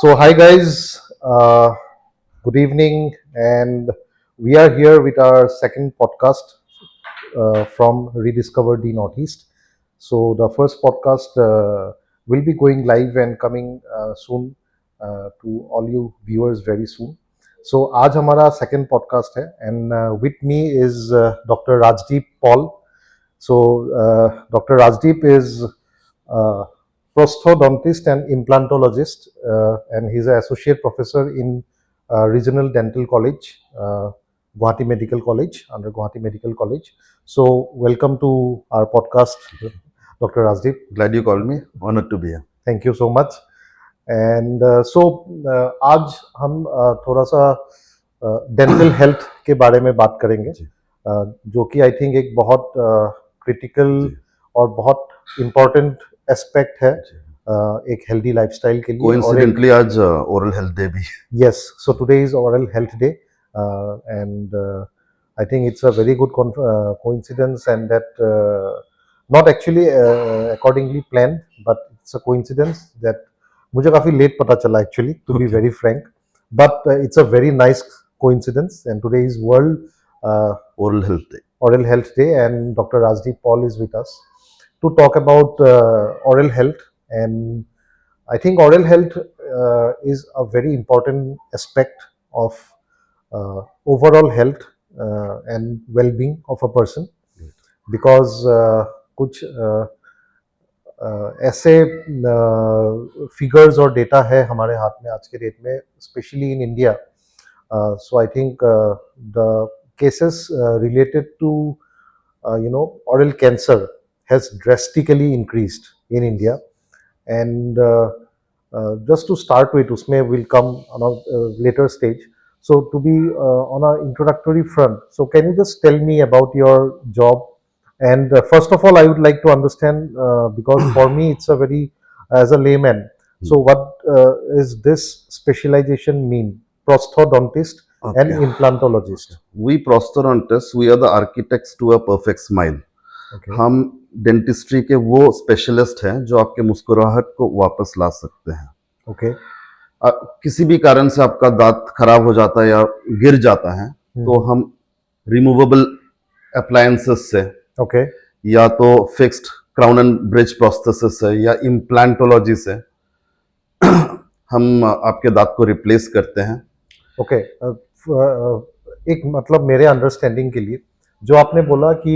So, hi guys, good evening, and we are here with our second podcast from Rediscover the Northeast. So, the first podcast will be going live and coming soon to all you viewers very soon. So, आज हमारा second podcast है, and with me is Dr. Rajdeep Paul. So, Dr. Rajdeep is uh, prosthodontist and implantologist, and he's an associate professor in Regional Dental College, Guwahati Medical College, under Guwahati Medical College. So, welcome to our podcast, Dr. Rajdeep. Glad you called me. Honored to be here. Thank you so much. And so आज हम थोड़ा सा dental health के बारे में बात करेंगे, जो कि आई थिंक एक बहुत क्रिटिकल और बहुत इम्पोर्टेंट एस्पेक्ट है एक हेल्दी लाइफस्टाइल के लिए. कोइंसिडेंटली आज ओरल हेल्थ डे भी. Yes, so today is oral health day and I think it's a very good coincidence and that not actually accordingly plan, but it's a coincidence that मुझे काफी late पता चला actually, to be very frank, but it's a very nice coincidence. And today is world oral health day, and Dr. Rajdeep Paul is with us to talk about oral health. And I think oral health is a very important aspect of overall health and well-being of a person, because कुछ ऐसे figures और data है हमारे हाथ में आज के date में, specially in India. So I think the cases related to oral cancer has drastically increased in India. And just to start with, usme will come on a later stage. So to be on an introductory front, so can you just tell me about your job? And first of all, I would like to understand, because for me it's a very, as a layman, so what is this specialization mean, prosthodontist and implantologist? we prosthodontists, we are the architects to a perfect smile. Okay. हम dentistry के वो specialist हैं जो आपके मुस्कुराहट को वापस ला सकते हैं. Okay. किसी भी कारण से आपका दांत खराब हो जाता है या गिर जाता है, तो हम रिमूवेबल अप्लायंसेस से, Okay. या तो fixed crown and bridge prosthesis से, या इम्प्लांटोलॉजी से हम आपके दांत को रिप्लेस करते हैं. ओके. एक मतलब मेरे अंडरस्टैंडिंग के लिए जो आपने बोला कि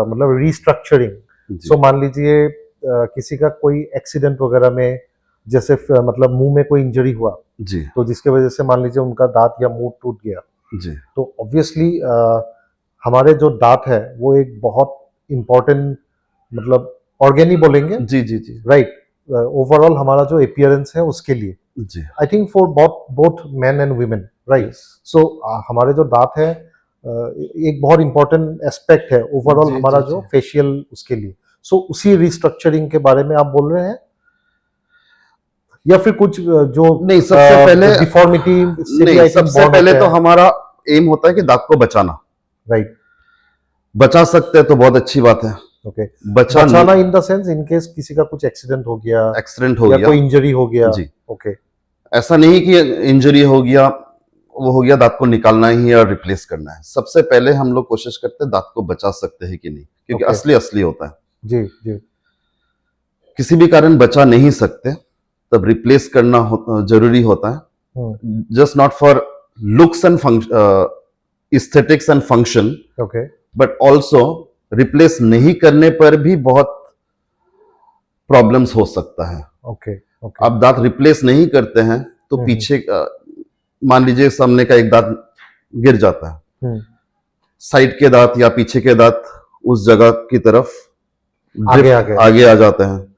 मतलब रीस्ट्रक्चरिंग, सो मान लीजिए किसी का कोई एक्सीडेंट वगैरह में, जैसे मतलब मुंह में कोई इंजरी हुआ जी, तो जिसके वजह से मान लीजिए उनका दांत या मुंह टूट गया जी, तो ऑब्वियसली हमारे जो दांत है वो एक बहुत इम्पोर्टेंट मतलब ऑर्गेनी बोलेंगे, जी, जी, जी, राइट, ओवरऑल हमारा जो अपीयरेंस है उसके लिए, जी. I think for both man and women, right. So हमारे जो दांत है एक बहुत इंपॉर्टेंट एस्पेक्ट है ओवरऑल जी, हमारा जी, जो जी. फेशियल उसके लिए. सो उसी रिस्ट्रक्चरिंग के बारे में आप बोल रहे हैं, या फिर कुछ जो नहीं, सबसे पहले डिफॉर्मिटी नहीं, सबसे पहले तो हमारा एम होता है कि दांत को बचाना. राइट. बचा सकते हैं तो बहुत अच्छी बात है. ओके. बचाना in the sense in case किसी का कुछ एक्सीडेंट हो गया, एक्सीडेंट हो या गया, कोई इंजरी हो गया. जी. ओके. ऐसा नहीं कि इंजरी हो गया, वो हो गया, दांत को निकालना ही है और रिप्लेस करना है. सबसे पहले हम लोग कोशिश करते हैं दांत को बचा सकते हैं कि नहीं, क्योंकि असली असली होता है. जी, जी. किसी भी कारण बचा नहीं सकते तब रिप्लेस करना जरूरी होता है. Just not for looks and aesthetics and function, okay, but also replace नहीं करने पर भी बहुत प्रॉब्लम्स हो सकता है. Okay, okay. आप दांत रिप्लेस नहीं करते हैं तो पीछे मान लीजिए सामने का एक दांत गिर जाता है, साइड के दांत या पीछे के दांत उस जगह की तरफ आगे आ जाते हैं.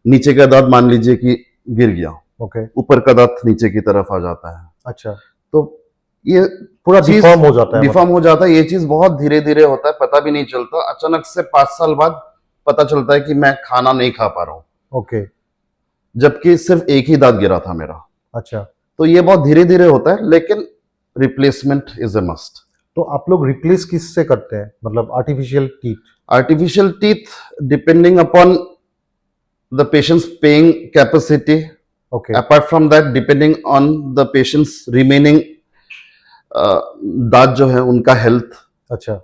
नीचे का दांत मान लीजिए कि गिर गया, ओके, ऊपर का दांत नीचे की तरफ आ जाता है. अच्छा. तो ये पूरा डिफॉर्म हो जाता है. डिफॉर्म हो जाता है. ये चीज बहुत धीरे धीरे होता है, पता भी नहीं चलता. अचानक से 5 साल बाद पता चलता है कि मैं खाना नहीं खा पा रहा हूँ. ओके. जबकि सिर्फ एक ही दांत गिरा था मेरा. अच्छा. तो ये बहुत धीरे धीरे होता है, लेकिन रिप्लेसमेंट इज अ मस्ट. तो आप लोग रिप्लेस किससे करते हैं, मतलब artificial teeth? Artificial teeth depending upon the patients paying capacity okay apart from that depending on the patients remaining दांत जो है उनका हेल्थ, अच्छा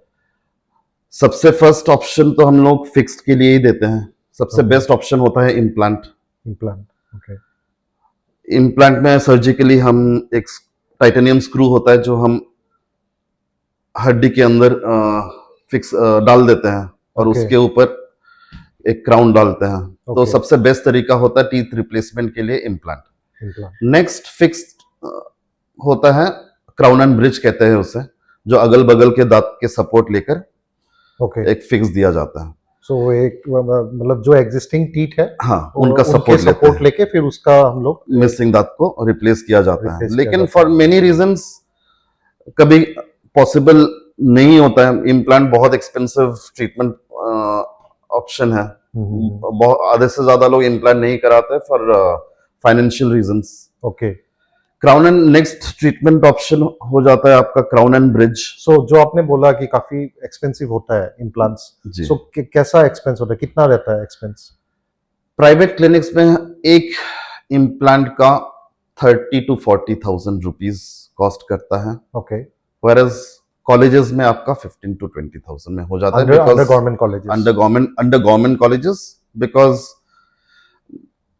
सबसे फर्स्ट ऑप्शन तो हम लोग फिक्स्ड के लिए ही देते हैं। सबसे Okay. बेस्ट ऑप्शन होता है इम्प्लांट। इम्प्लांट ओके इम्प्लांट में सर्जिकली हम एक टाइटेनियम स्क्रू होता है जो हम हड्डी के अंदर फिक्स डाल देते हैं और Okay. उसके ऊपर एक क्राउन डालते हैं। तो Okay. सबसे बेस्ट तरीका होता है टीथ रिप्लेसमेंट के लिए इम्प्लांट। इम्प्लांट नेक्स्ट फिक्स्ड होता है क्राउन एंड ब्रिज कहते हैं उसे, जो अगल बगल के दांत के सपोर्ट लेकर ओके एक फिक्स दिया जाता है। सो एक मतलब जो एग्जिस्टिंग टीथ है हाँ, वो उनका उनके सपोर्ट लेते सपोर्ट हैं, लेके फिर उसका हम लोग मिसिंग दांत को रिप्लेस किया जाता है। Replace किया लेकिन जाता फॉर मेनी रीजंस कभी पॉसिबल नहीं होता है। इम्प्लांट बहुत एक्सपेंसिव ट्रीटमेंट ऑप्शन है। बहुत आधे से ज्यादा लोग इम्प्लांट नहीं कराते for financial reasons. Okay crown and next treatment option हो जाता है आपका क्राउन एंड ब्रिज। सो जो आपने बोला कि काफी एक्सपेंसिव होता है इम्प्लांट्स जी। सो कैसा एक्सपेंस होता है कितना रहता है एक्सपेंस प्राइवेट क्लिनिक्स में एक इम्प्लांट का 30 to 40,000 रुपीज कॉस्ट करता है, ओके whereas कॉलेजेस में आपका 15 to 20,000 में हो जाता है। Under because government colleges under government colleges, because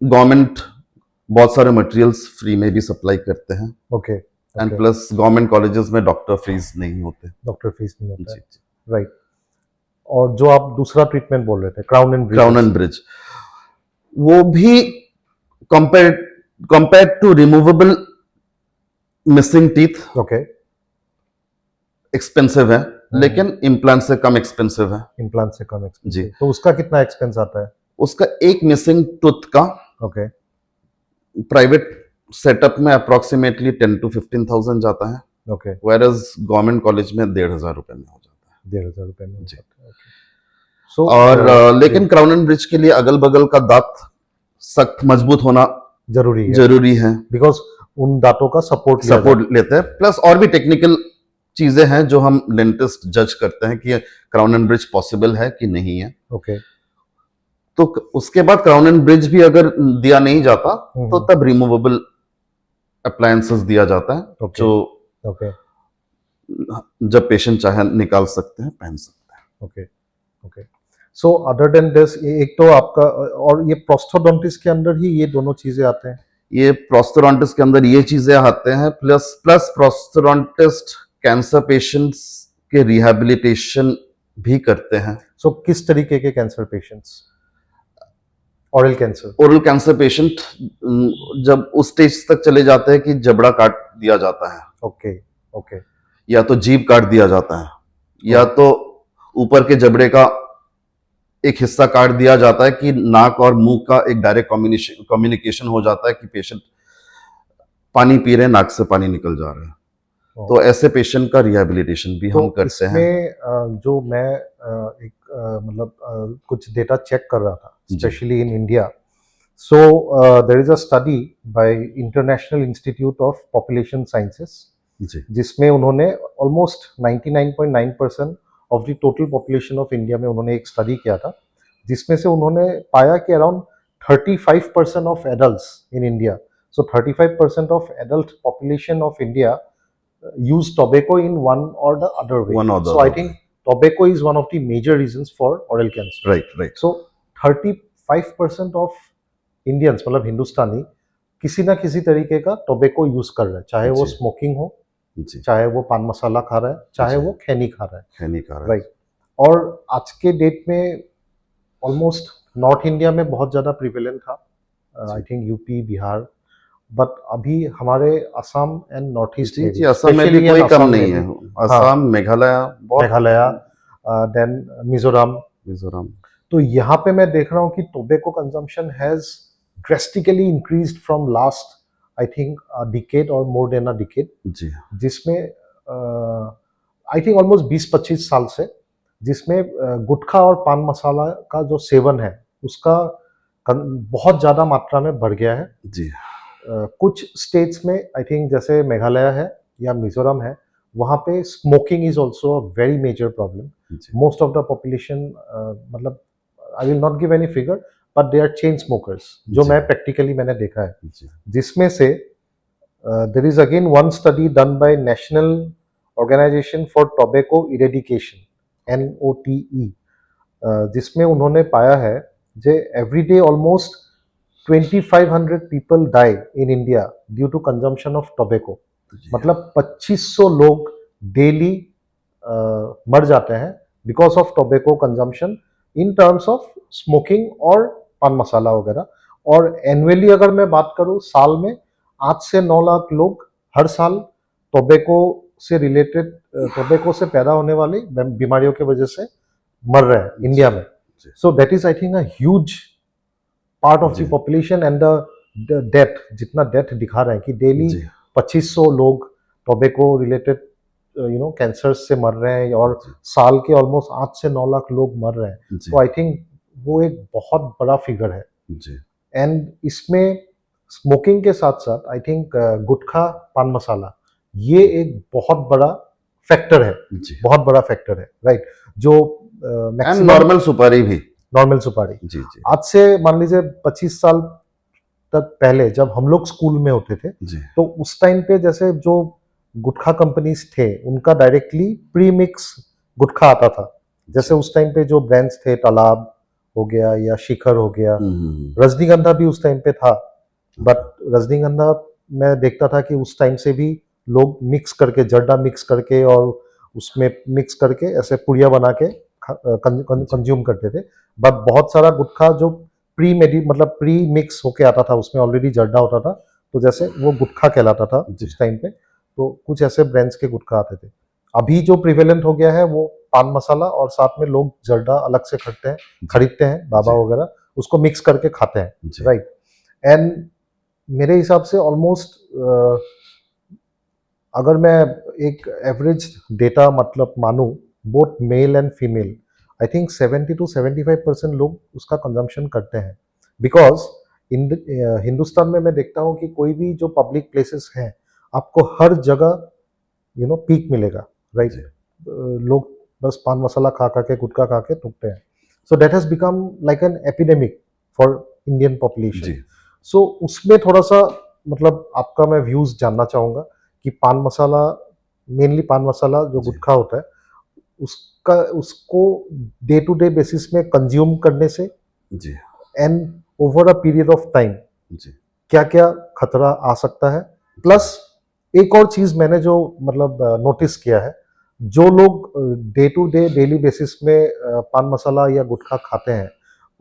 government बहुत सारे मटेरियल्स फ्री में भी सप्लाई करते हैं okay and plus government colleges में डॉक्टर फीस नहीं होते। डॉक्टर फीस नहीं होता जी है जी। राइट और जो आप दूसरा ट्रीटमेंट बोल रहे थे crown and crown and bridge वो भी compare compare to removable missing teeth okay expensive है, लेकिन इम्प्लांट से कम एक्सपेंसिव है। इम्प्लांट से कम जी। एक्सपेंसिव तो उसका कितना एक्सपेंस आता है उसका एक मिसिंग टूथ का ओके प्राइवेट सेटअप में अप्रोक्सीमेटली 10 to 15,000 जाता है, ओके whereas गवर्नमेंट कॉलेज में 1,500 रुपए में हो जाता है। 1,500 रुपए में जी। सो और लेकिन क्राउन एंड ब्रिज के लिए अगल बगल का दांत सख्त मजबूत होना जरूरी है। बिकॉज उन दांतों का सपोर्ट लेते हैं, प्लस और भी टेक्निकल चीजें हैं जो हम डेंटिस्ट जज करते हैं कि क्राउन एंड ब्रिज पॉसिबल है कि नहीं है। ओके तो उसके बाद क्राउन एंड ब्रिज भी अगर दिया नहीं जाता तो तब रिमूवेबल अप्लायंसेस दिया जाता है, Okay. जो ओके जब पेशेंट चाहे निकाल सकते हैं, पहन सकते हैं। Okay okay so other than this एक तो आपका और ये प्रोस्थोडोंटिस्ट के अंदर ही ये दोनों चीजें आते हैं ये प्रोस्थोडोंटिस्ट के अंदर ये चीजें आते हैं, प्लस प्लस प्रोस्थोडोंटिस्ट कैंसर पेशेंट्स के रिहैबिलिटेशन भी करते हैं। सो किस तरीके के cancer patients oral cancer oral cancer patient जब उस स्टेज तक चले जाते हैं कि जबड़ा काट दिया जाता है, ओके ओके या तो जीभ काट दिया जाता है, या तो ऊपर के जबड़े का एक हिस्सा काट दिया जाता है कि नाक और मुंह का एक डायरेक्ट कम्युनिकेशन हो जाता है कि पेशेंट पानी पी रहे हैं, नाक से पानी निकल जा रहा है। तो ऐसे पेशेंट का रिहैबिलिटेशन भी हम करते हैं। इसमें जो मैं एक मतलब कुछ डेटा चेक कर रहा था specially in India so there is a study by international institute of population sciences जी जिसमें उन्होंने almost 99.9% of the total population of India में उन्होंने एक स्टडी किया था जिसमें से उन्होंने पाया कि around 35% of adults in India so 35% of adult population of India use tobacco in one or the other way. One or the so I other think tobacco is one of the major reasons for oral cancer. Right. So 35% of Indians मतलब हिंदुस्तानी किसी ना किसी तरीके का tobacco use कर रहा है, चाहे वो जी। स्मोकिंग हो, जी चाहे वो पान मसाला खा रहा है, चाहे जी। वो खैनी खा रहा है, खैनी खा रहा है। राइट। और आज के डेट में ऑलमोस्ट नॉर्थ इंडिया में बहुत ज़्यादा प्रिवेलेंट था, I think UP Bihar, but अभी हमारे असम एंड नॉर्थ ईस्ट जी जी, असम में भी कोई कम नहीं है। असम, मेघालय, मेघालय, देन मिजोरम। तो यहाँ पे मैं देख रहा हूँ कि tobacco consumption has drastically increased from last I think decade और मोर देन अ डिकेड, जी जिसमें आई थिंक ऑलमोस्ट 20-25 साल से, जिसमें गुटखा और पान मसाला का जो सेवन है उसका बहुत ज़्यादा मात्रा में बढ़ गया है। जी कुछ स्टेट्स में आई थिंक जैसे मेघालय है या मिजोरम है, वहाँ पे smoking is also a very major problem. Most of the population मतलब I will not give any figure, but they are chain smokers, जो जी। मैं प्रैक्टिकली मैंने देखा है, जी जिसमें से there is again one study done by national organization for tobacco eradication, NOTE, जिसमें उन्होंने पाया है जे everyday almost 2500 people die in India due to consumption of tobacco. मतलब 2500 लोग डेली मर जाते हैं because of tobacco consumption in terms of smoking और पान मसाला वगैरह। और एनुअली अगर मैं बात करूं, साल में 8 से 9 लाख लोग हर साल टोबैको से रिलेटेड, टोबैको से पैदा होने वाली बीमारियों की वजह से मर रहे हैं इंडिया में। जी। So that is I think a huge part of जी। The population and the death, जितना डेथ दिखा रहे हैं कि डेली जी 2500 लोग टोबैको रिलेटेड कैंसर से मर रहे हैं, और जी। साल के ऑलमोस्ट 8 से 9 लाख लोग मर रहे हैं। जी तो आई थिंक वो एक बहुत बड़ा फिगर है। जी एंड इसमें स्मोकिंग के साथ साथ आई थिंक गुटखा, पान मसाला, ये एक बहुत बड़ा फैक्टर है, जी बहुत बड़ा फैक्टर है, राइट? जो एंड मैक्सिमम नॉर्मल सुपारी भी। नॉर्मल सुपारी, जी जी आज से मान लीजिए 25 साल तक पहले जब हम लोग स्कूल में होते थे, जी तो उस टाइम पे जैसे जो गुटखा कंपनीज थे उनका डायरेक्टली प्री मिक्स गुटखा आता था। जैसे उस टाइम पे जो ब्रांड्स थे, तालाब हो गया या शिखर हो गया, रजनीगंधा भी उस टाइम पे था, बट रजनीगंधा मैं देखता था कि उस टाइम से भी लोग मिक्स करके, जर्दा मिक्स करके और उसमें मिक्स करके ऐसे पुड़िया बना के कंज्यूम करते थे। बट बहुत सारा गुटखा जो प्री मेडी मतलब प्री मिक्स होके आता था, उसमें ऑलरेडी जर्दा होता था, तो जैसे वो गुटखा कहलाता था जी। उस टाइम पे। तो कुछ ऐसे ब्रांड्स के गुटखा आते थे। अभी जो प्रिवेलेंट हो गया है वो पान मसाला, और साथ में लोग जर्दा अलग से खरीदते हैं, बाबा जी। वगैरह, उसको मिक्स करके खाते हैं, जी राइट? एंड मेरे हिसाब से ऑलमोस्ट अगर मैं एक एवरेज डेटा मतलब मानूं, both male and female, I think 70 to 75% लोग उसका कंजम्पशन करते हैं। बिकॉज हिंदुस्तान में मैं देखता हूँ कि कोई भी जो पब्लिक प्लेसेस हैं, आपको हर जगह पीक मिलेगा, राइट? जी। लोग बस पान मसाला खा खा के, गुटखा खा के थूकते हैं। So that has become like an epidemic for Indian population. जी सो उसमें थोड़ा सा मतलब आपका मैं व्यूज जानना चाहूंगा कि पान मसाला, मेनली पान मसाला जो जी। गुटखा होता है, उसको डे टू डे बेसिस में कंज्यूम करने से जी and over a period of time जी क्या क्या खतरा आ सकता है। प्लस एक और चीज मैंने जो मतलब नोटिस किया है, जो लोग day to day daily basis में पान मसाला या गुटखा खाते हैं,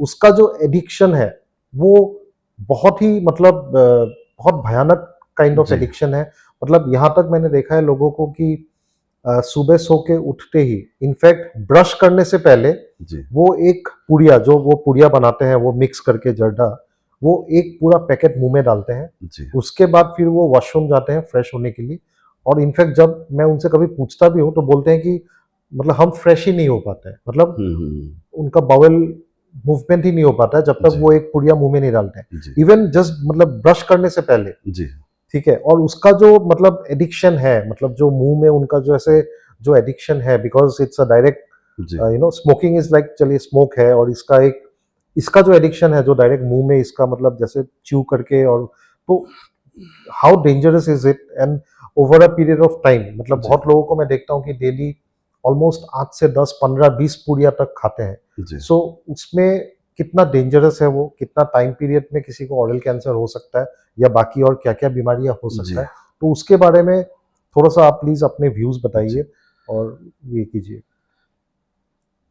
उसका जो एडिक्शन है वो बहुत ही मतलब बहुत भयानक काइंड ऑफ जी। एडिक्शन है। मतलब यहाँ तक मैंने देखा है लोगों को कि सुबह सो के उठते ही, इनफैक्ट ब्रश करने से पहले, जी वो एक पुड़िया, जो वो पुड़िया बनाते हैं वो मिक्स करके जर्दा, वो एक पूरा पैकेट मुंह में डालते हैं। जी उसके बाद फिर वो वॉशरूम जाते हैं फ्रेश होने के लिए। और इनफैक्ट जब मैं उनसे कभी पूछता भी हूँ तो बोलते हैं कि मतलब हम फ्रेश ही नहीं हो पाते हैं, मतलब उनका बाउल मूवमेंट ही नहीं हो पाता है जब तक जी। वो एक पुड़िया मुंह में नहीं डालते हैं, जी इवन जस्ट मतलब ब्रश करने से पहले, जी ठीक है? और उसका जो मतलब एडिक्शन है, मतलब जो मुंह में उनका जो ऐसे जो एडिक्शन है, बिकॉज इट्स अ डायरेक्ट जी स्मोकिंग इज लाइक, चलिए स्मोक है, और इसका जो एडिक्शन है जो डायरेक्ट मुंह में इसका मतलब जैसे च्यू करके, और तो how dangerous is it and over a period of time, मतलब जी। बहुत लोगों को मैं देखता हूँ कि डेली ऑलमोस्ट 8 से 10, 15, 20 पूड़िया तक खाते हैं। जी सो उसमें कितना डेंजरस है वो, कितना टाइम पीरियड में किसी को ऑरल कैंसर हो सकता है, या बाकी और क्या क्या बीमारियां हो जी सकता है, तो उसके बारे में थोड़ा सा आप प्लीज अपने व्यूज बताइए जी। और ये कीजिए।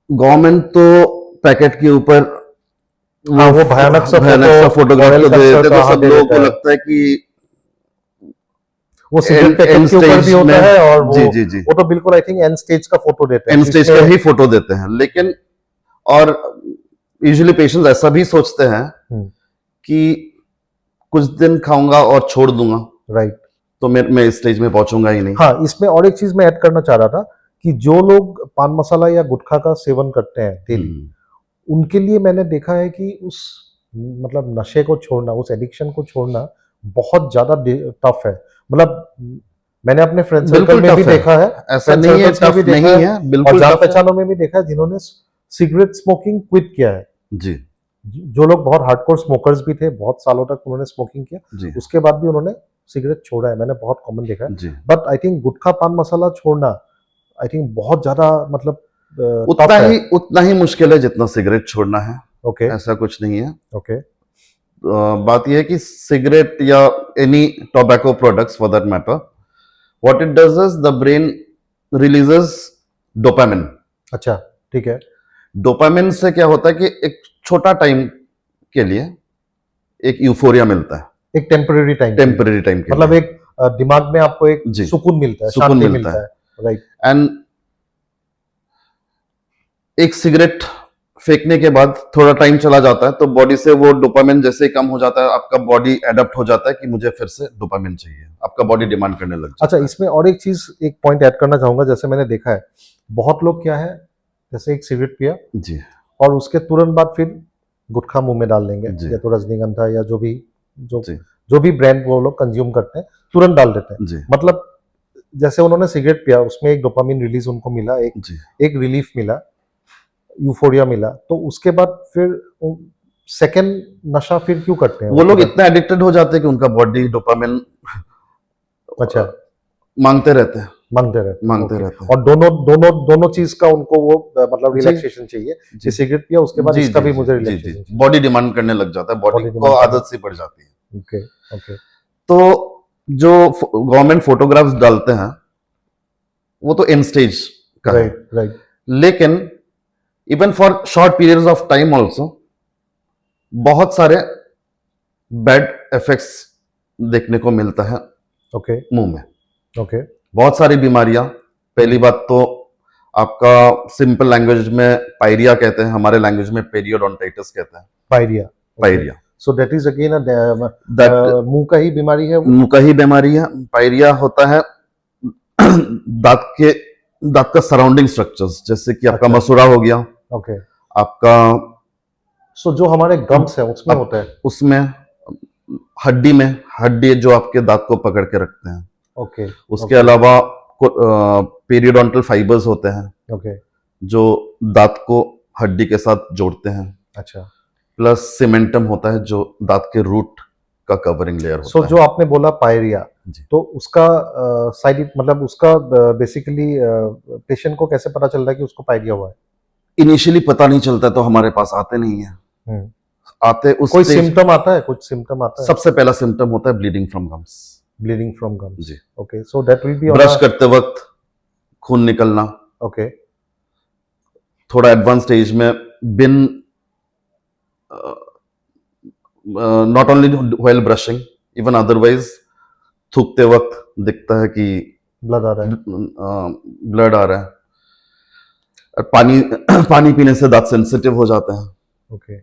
गवर्नमेंट तो पैकेट के ऊपर हाँ, वो भयानक सा फोटोग्राफ ऑरल तो दे कैंसर देते, का तो हाँ सब दे लोगों देता को है, लगता है कि वो सिगरेट पैकेट एंड के ऊपर भी स्टेज होता में। है, और जी जी जी वो तो बिल्कुल आई थिंक एंड स्टेज का फोटो देते हैं एंड स्टेज का जिसमें- ही फोटो देते हैं। लेकिन और यूजुअली पेशेंट्स ऐसा भी सोचते हैं हम्म, कि कुछ दिन खाऊंगा और छोड़ दूंगा, राइट। तो मैं इस स्टेज में पहुंचूंगा ही नहीं। हाँ, इसमें और एक चीज मैं ऐड करना चाह रहा था कि जो लोग पान मसाला या गुटखा का सेवन करते हैं डेली, उनके लिए मैंने देखा है कि उस मतलब नशे को छोड़ना, उस एडिक्शन को छोड़ना बहुत ज्यादा टफ है। मतलब मैंने अपने फ्रेंड सर्कल बिल्कुल में भी टफ है, देखा है, ऐसा फ्रेंड नहीं है सर्कल्स में भी टफ देखा नहीं है, है, और बिल्कुल जान टफ है। पहचानों में भी देखा है जिन्होंने सिगरेट स्मोकिंग क्विट किया है। जी जो लोग बहुत हार्डकोर स्मोकर्स भी थे, बहुत सालों तक उन्होंने स्मोकिंग किया, जी उसके बाद भी उन्होंने सिगरेट छोड़ा है, मैंने बहुत कॉमन देखा है। जी बट आई थिंक गुटखा पान मसाला छोड़ना आई थिंक बहुत ज्यादा मतलब उतना टफ है। ही उतना ही मुश्किल है जितना सिगरेट छोड़ना है, ओके ऐसा कुछ नहीं है। ओके बात यह है कि सिगरेट या any tobacco products for that matter, what it does is the brain releases dopamine. अच्छा ठीक है। डोपामिन से क्या होता है कि एक छोटा टाइम के लिए एक यूफोरिया मिलता है, एक टेम्पररी टाइम, टेम्पररी टाइम के मतलब लिए। एक दिमाग में आपको एक जी सुकून मिलता है, सुकून शांति मिलता मिलता है, राइट। एंड एक सिगरेट फेंकने के बाद थोड़ा टाइम चला जाता है तो बॉडी से वो डोपामिन जैसे ही कम हो जाता है, आपका बॉडी एडप्ट हो जाता है कि मुझे फिर से डोपामिन चाहिए, आपका बॉडी डिमांड करने लग अच्छा, जाता है। इसमें और एक चीज, एक पॉइंट ऐड करना चाहूंगा। जैसे मैंने देखा है बहुत लोग क्या है, जैसे एक सिगरेट पिया जी और उसके तुरंत बाद फिर गुटखा मुंह में डाल देंगे, जी या तो रजनीगंधा या जो भी जी जो भी ब्रांड वो लोग कंज्यूम करते हैं, तुरंत डाल देते हैं। जी मतलब जैसे उन्होंने सिगरेट पिया, उसमें एक डोपामिन रिलीज उनको मिला, जी एक रिलीफ मिला, यूफोरिया मिला, तो उसके बाद फिर सेकंड नशा फिर क्यों करते हैं वो लोग तुरंत? इतना एडिक्टेड हो जाते हैं कि उनका बॉडी डोपामिन अच्छा, मांगते रहते हैं, मांगते रहते हैं, मांगते ओके। रहते और दोनों दोनों दोनों चीज का उनको वो मतलब हैं। जी रिलैक्सेशन चाहिए कि जी सिगरेट पिया उसके बाद जी इसका जी भी जी मुझे जी जी रिलैक्सेशन चाहिए। बॉडी डिमांड करने लग जाता है, बॉडी बॉडी को डिमांड करना, आदत सी पड़ जाती है। ओके ओके, तो जो गवर्नमेंट फोटोग्राफ्स डालते हैं वो तो एंड स्टेज का है, राइट राइट। लेकिन even for short periods of time also बहुत सारे बैड इफेक्ट्स देखने को मिलता है ओके मुंह में। ओके बहुत सारी बीमारियां, पहली बात तो आपका सिंपल लैंग्वेज में पायरिया कहते हैं, हमारे लैंग्वेज में पेरियोडोंटाइटिस कहते हैं। Pyorrhoea, pyorrhoea so that is again that मुंह का ही बीमारी है वो? मुंह का ही बीमारी है। पायरिया होता है दांत के दांत का सराउंडिंग स्ट्रक्चर्स, जैसे कि आपका अच्छा, मसूड़ा हो गया, ओके। आपका सो जो हमारे गम्स है उसमें होता है? उसमें हड्डी में, हड्डी जो आपके दांत को पकड़ के रखते हैं। ओके उसके अलावा पेरियोडोंटल फाइबर्स होते हैं ओके, जो दांत को हड्डी के साथ जोड़ते हैं, अच्छा। प्लस सीमेंटम होता है जो दांत के रूट का कवरिंग लेयर सो होता जो आपने बोला पायरिया, जी। तो उसका साइड मतलब उसका बेसिकली पेशेंट को कैसे पता चल रहा है कि उसको पायरिया हुआ है? है। इनिशियली पता नहीं चलता तो हमारे पास आते नहीं है, हम्म। आते उस कोई stage- सिम्टम आता है, कुछ सिम्टम आता है? सबसे पहला सिम्टम होता है bleeding from gums. Bleeding from gums, जी। Okay. So that will be brush करते वक्त खून निकलना, ओके थोड़ा एडवांस स्टेज में been not only while brushing, even otherwise थूकते वक्त दिखता है कि ब्लड आ रहा है, ब्लड आ रहा है। और पानी पानी पीने से दांत सेंसिटिव हो जाता है। Okay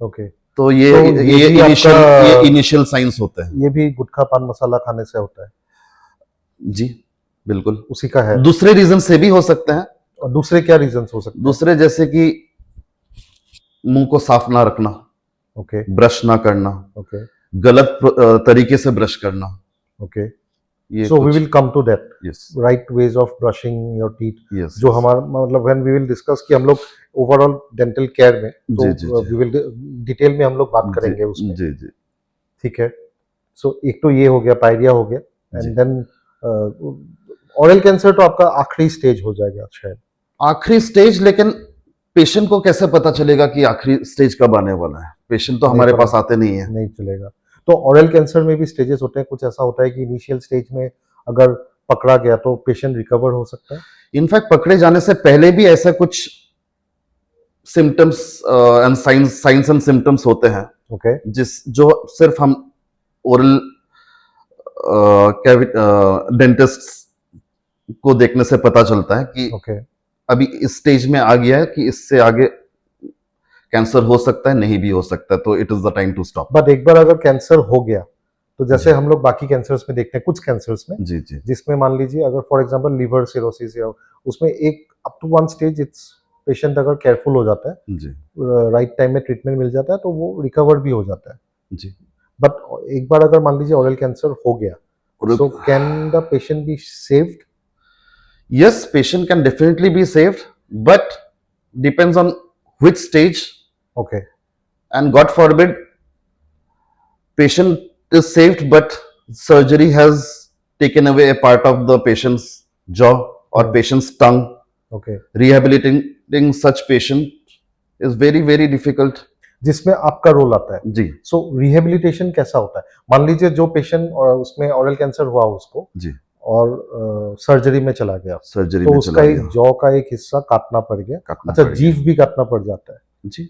okay. तो ये तो ये भी इनिशियल आपका- ये इनिशियल साइंस होते हैं। ये भी गुटखा पान मसाला खाने से होता है? जी बिल्कुल। उसी का है? दूसरे रीजन से भी हो सकते हैं, और दूसरे क्या रीजंस हो सकते हैं? दूसरे जैसे कि मुंह को साफ ना रखना, ओके ब्रश ना करना, ओके गलत तरीके से ब्रश करना, ओके। ये so we will come to that, yes right ways of brushing your teeth, yes जो हमारा मतलब व्हेन वी विल डिस्कस कि हम लोग ओवरऑल डेंटल केयर में, जी, जी, तो जी। वी विल डिटेल में हम लोग बात करेंगे उसमें, जी जी ठीक है। सो एक तो ये हो गया, पायरिया हो गया, जी। एंड देन ओरल कैंसर तो आपका आखिरी स्टेज हो जाएगा शायद। आखिरी स्टेज, लेकिन पेशेंट को कैसे पता चलेगा कि आखिरी स्टेज कब आने वाला है? पेशेंट तो नहीं हमारे पता। पास आते नहीं है। नहीं चलेगा। तो ओरल कैंसर में भी स्टेजेस होते हैं, कुछ ऐसा होता है कि इनिशियल स्टेज में अगर पकड़ा गया तो पेशेंट रिकवर हो सकता है? इनफैक्ट पकड़े जाने से पहले भी ऐसा कुछ symptoms and science and symptoms होते हैं, ओके जो सिर्फ हम ओरल डेंटिस्ट को देखने से पता चलता है कि ओके अभी इस स्टेज में आ गया है कि इससे आगे कैंसर हो सकता है, नहीं भी हो सकता है, तो it is the time to stop. But एक बार अगर कैंसर हो गया तो जैसे जी। हम लोग बाकी कैंसर्स में देखते हैं, कुछ कैंसर्स में जी जी जिसमें मान लीजिए अगर फॉर एग्जांपल लिवर सिरोसिस या उसमें एक up to one stage it's patient अगर केयरफुल हो जाता है, जी राइट टाइम में ट्रीटमेंट मिल जाता है, तो वो रिकवर भी हो जाता है। जी। बट एक बार अगर मान लीजिए ओरल कैंसर हो गया, so can the patient be saved? Yes, patient can definitely be saved, but depends on which stage okay and God forbid patient is saved, but surgery has taken away a part of the patient's jaw or Hmm. patient's tongue. Okay, Rehabilitating such patient is very very difficult. जिसमें आपका role आता है. जी सो rehabilitation कैसा होता है? मान लीजिए जो पेशेंट उसमें ऑरल कैंसर हुआ उसको जी और सर्जरी में चला गया, सर्जरी तो में उसका चला एक गया, जॉ का एक हिस्सा काटना पड़ गया. काटना अच्छा, पड़ गया। जीभ भी काटना पड़ जाता है. जी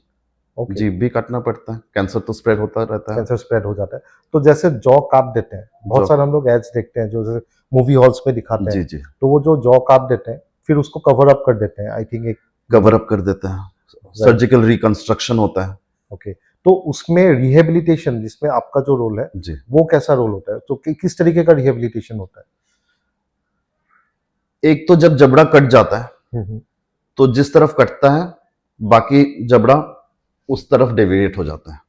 ओके, जीभ भी काटना पड़ता है, कैंसर तो स्प्रेड होता रहता है। कैंसर स्प्रेड हो जाता है. तो जैसे जॉ काट देते हैं, बहुत जॉ- सारे हम लोग एड्स देखते हैं जो जैसे मूवी हॉल्स में दिखाते जी हैं, जी तो वो जो जॉ काट देते हैं फिर उसको कवर अप कर देते हैं. आई थिंक एक कवर अप कर देते हैं, सर्जिकल रिकंस्ट्रक्शन होता है। ओके. तो उसमें रिहेबिलिटेशन जिसमें आपका जो रोल है जी वो कैसा रोल होता है? तो किस तरीके का रिहेबिलिटेशन होता है? एक तो जब जबड़ा कट जाता है हम्म, तो जिस तरफ कटता है बाकी जबड़ा उस तरफ डेविएट हो जाता है।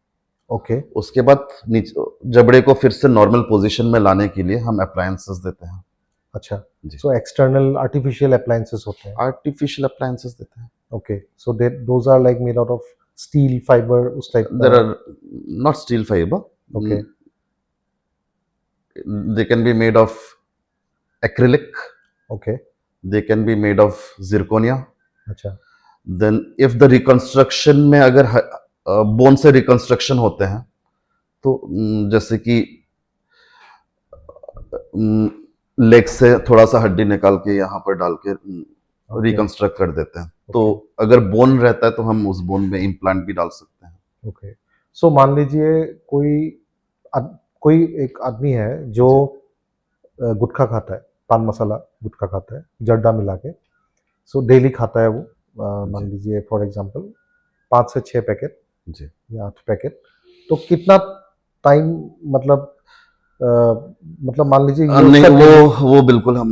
ओके, उसके बाद नीचे जबड़े को फिर से नॉर्मल पोजीशन में लाने के लिए हम अप्लायंसेस देते हैं। अच्छा. जी। सो एक्सटर्नल आर्टिफिशियल अप्लायंसेस होते हैं. आर्टिफिशियल अप्लायंसेस देते हैं। Okay, so those are like made out of steel fibre उस टाइप देयर का. Are not steel fibre, Okay. they can be made of acrylic, okay, they can be made of zirconia. अच्छा, then if the reconstruction में अगर bone से reconstruction होते हैं तो जैसे कि लेग से थोड़ा सा हड्डी निकाल के यहाँ पर डाल के रिकंस्ट्रक्ट कर देते हैं। तो अगर बोन रहता है तो हम उस बोन में इम्प्लांट भी डाल सकते हैं। ओके. सो मान लीजिए कोई एक आदमी है जो गुटखा खाता है, पान मसाला गुटखा खाता है, जर्दा मिला के. सो डेली खाता है वो, मान जी। लीजिए फॉर एग्जांपल 5 से 6 पैकेट जी या 8 पैकेट. तो कितना टाइम मतलब मान लीजिए ये नहीं उसका वो बिल्कुल हम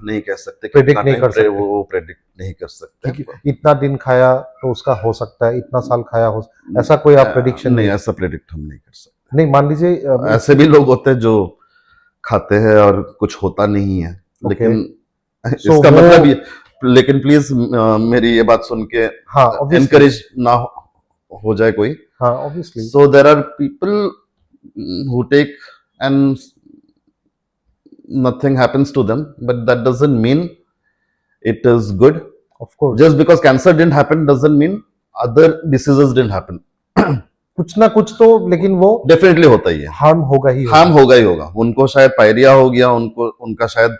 नहीं कह सकते, Predict कितना नहीं time कर सकते। वो प्रेडिक्ट नहीं कर सकते। कि इतना दिन खाया तो उसका हो सकता है, इतना साल खाया हो, ऐसा कोई आप प्रेडिक्शन नहीं, नहीं? ऐसा प्रेडिक्ट हम नहीं कर सकते। नहीं, मान लीजिए ऐसे भी लोग होते हैं जो खाते हैं और कुछ होता नहीं है, लेकिन So इसका वो- मतलब ये, लेकिन प्लीज मेरी ये बात सुन के हाँ obviously, एनकरेज ना हो जाए कोई। हाँ obviously. So there are people who take and nothing happens to them, but that doesn't mean it is good. Of course Just because cancer didn't happen doesn't mean other diseases didn't happen. कुछ ना कुछ तो, लेकिन वो definitely होता ही है, harm होगा ही harm होगा ही होगा। उनको शायद पायरिया हो गया, उनका शायद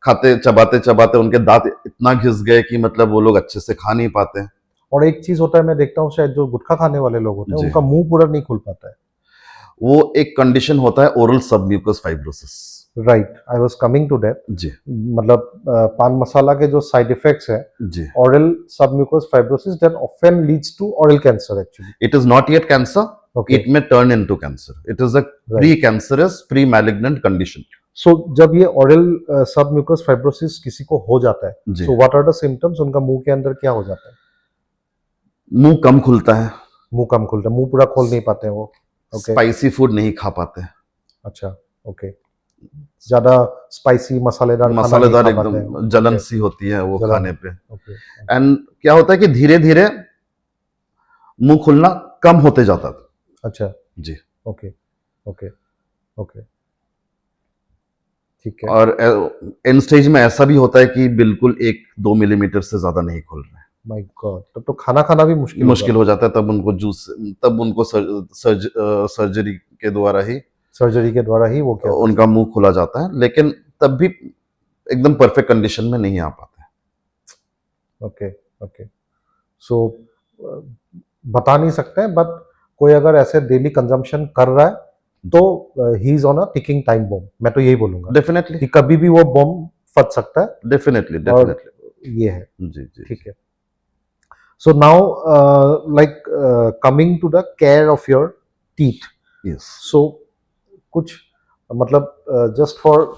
खाते चबाते चबाते उनके दांत इतना घिस गए कि मतलब वो लोग अच्छे से खा नहीं पाते। और एक चीज होता है, मैं देखता हूँ शायद जो गुटखा खाने वाले लोग होते हैं जी। उनका मुंह पूरा नहीं खुल पाता है. वो एक कंडीशन होता है oral submucous fibrosis. Right, I was coming to that. जी मतलब पान मसाला के जो साइड इफेक्ट्स है, जी oral submucous fibrosis that often leads to oral cancer actually. It is not yet cancer, Okay. It may turn into cancer. It is a pre cancerous pre malignant condition. So जब ये oral submucous fibrosis किसी को हो जाता है, जी so what are the symptoms? उनका मुंह के अंदर क्या हो जाता है? मुंह कम खुलता है, मुंह कम खुलता है, मुंह पूरा खोल नहीं पाते हैं वो. Okay. स्पाइसी फूड नहीं खा पाते, अच्छा, ओके. ज्यादा स्पाइसी मसालेदार खाना नहीं मसालेदार खा पाते एकदम हैं. जलन Okay. सी होती है वो जलन। खाने पे। Okay. एंड क्या होता है कि धीरे धीरे मुंह खुलना कम होते जाता है। अच्छा, जी ओके ओके ओके, ठीक है. और एंड स्टेज में ऐसा भी होता है कि बिल्कुल 1-2 मिलीमीटर से ज्यादा नहीं खुल रहा है, माय गॉड, तब तो खाना खाना भी मुश्किल मुश्किल हो जाता है। तब उनको सर्जरी के द्वारा ही सर्जरी के द्वारा ही वो क्या. उनका मुंह खुला जाता है, लेकिन तब भी एकदम परफेक्ट कंडीशन में नहीं आ पाता है। Okay okay. सो बता नहीं सकते हैं, बट कोई अगर ऐसे डेली कंजम्पशन कर रहा है तो he is on a ticking time bomb. मैं तो यही बोलूंगा डेफिनेटली कि कभी भी वो बॉम्ब फट सकता है. डेफिनेटली और डेफिनेटली ये है, जी जी ठीक है. So now like coming to the care of your teeth. Yes so कुछ मतलब just for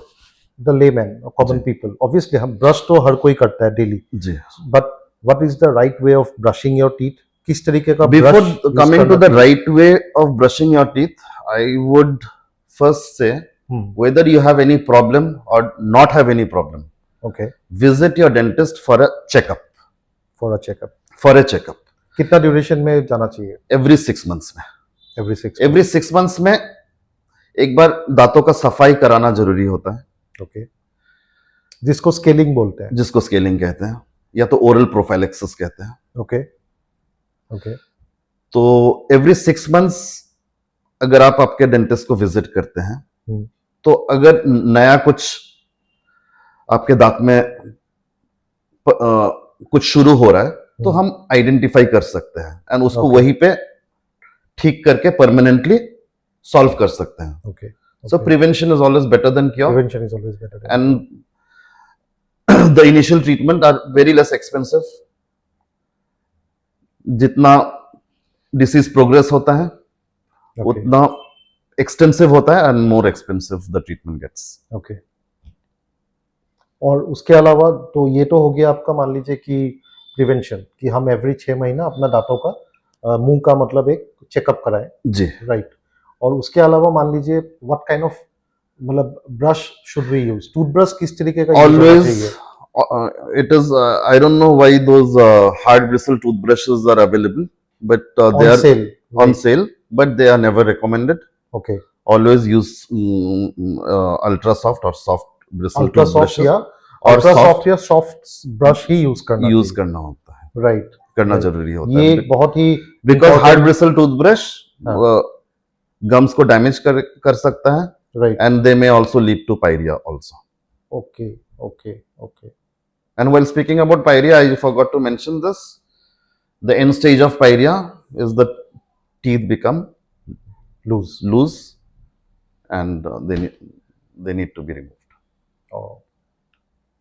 the layman common जी। पीपल, ऑब्वियसली हम ब्रश तो हर कोई करता है डेली, जी। But what is the right way of brushing your teeth? किस तरीके का Before brush use coming to करना the चाहिए? right way of brushing your teeth, I would first say Hmm, whether you have any problem or not have any problem, okay, visit your dentist for a checkup. for a checkup. For a checkup. कितना duration में जाना चाहिए? Every 6 months में। Every 6 months में एक बार दांतों का सफाई कराना जरूरी होता है, ओके, जिसको स्केलिंग बोलते हैं। जिसको स्केलिंग कहते हैं या तो ओरल प्रोफाइलेक्सिस कहते हैं। ओके ओके तो एवरी 6 मंथ्स अगर आप आपके डेंटिस्ट को विजिट करते हैं, हम्म। तो अगर नया कुछ आपके दांत में कुछ शुरू हो रहा है तो हम आइडेंटिफाई कर सकते हैं एंड उसको Okay. वहीं पे ठीक करके परमानेंटली सॉल्व कर सकते हैं। Okay, so prevention is always better than cure, prevention is always better. And the initial treatment are very less expensive. जितना डिसीज प्रोग्रेस होता है उतना एक्सटेंसिव होता है and more expensive the treatment gets. Okay, और उसके अलावा तो ये तो हो गया आपका, मान लीजिए कि प्रिवेंशन, कि हम एवरी 6 महीना अपना दांतों का मुंह का मतलब एक चेकअप कराएं, जी। राइट। और उसके अलावा मान लीजिए व्हाट काइंड ऑफ मतलब brush should we use, toothbrush किस तरीके का यूज होना Always, चाहिए? it is. I don't know why those hard bristle toothbrushes are available, but they on are sale, on sale, but they are never recommended. Okay, Always use ultra soft or soft bristle ultra soft toothbrushes या और ultra soft soft या soft brush ही use करना use चाहिए, करना होता है, right. करना Right. जरूरी होता ये है। एक बहुत ही Because hard important- bristle toothbrush हाँ. gums को damage कर सकता है, right, and they may also lead to pyorrhea also. Okay okay okay, And while speaking about pyorrhea, I forgot to mention this. The end stage of pyorrhea is the teeth become loose, loose and they need to be removed.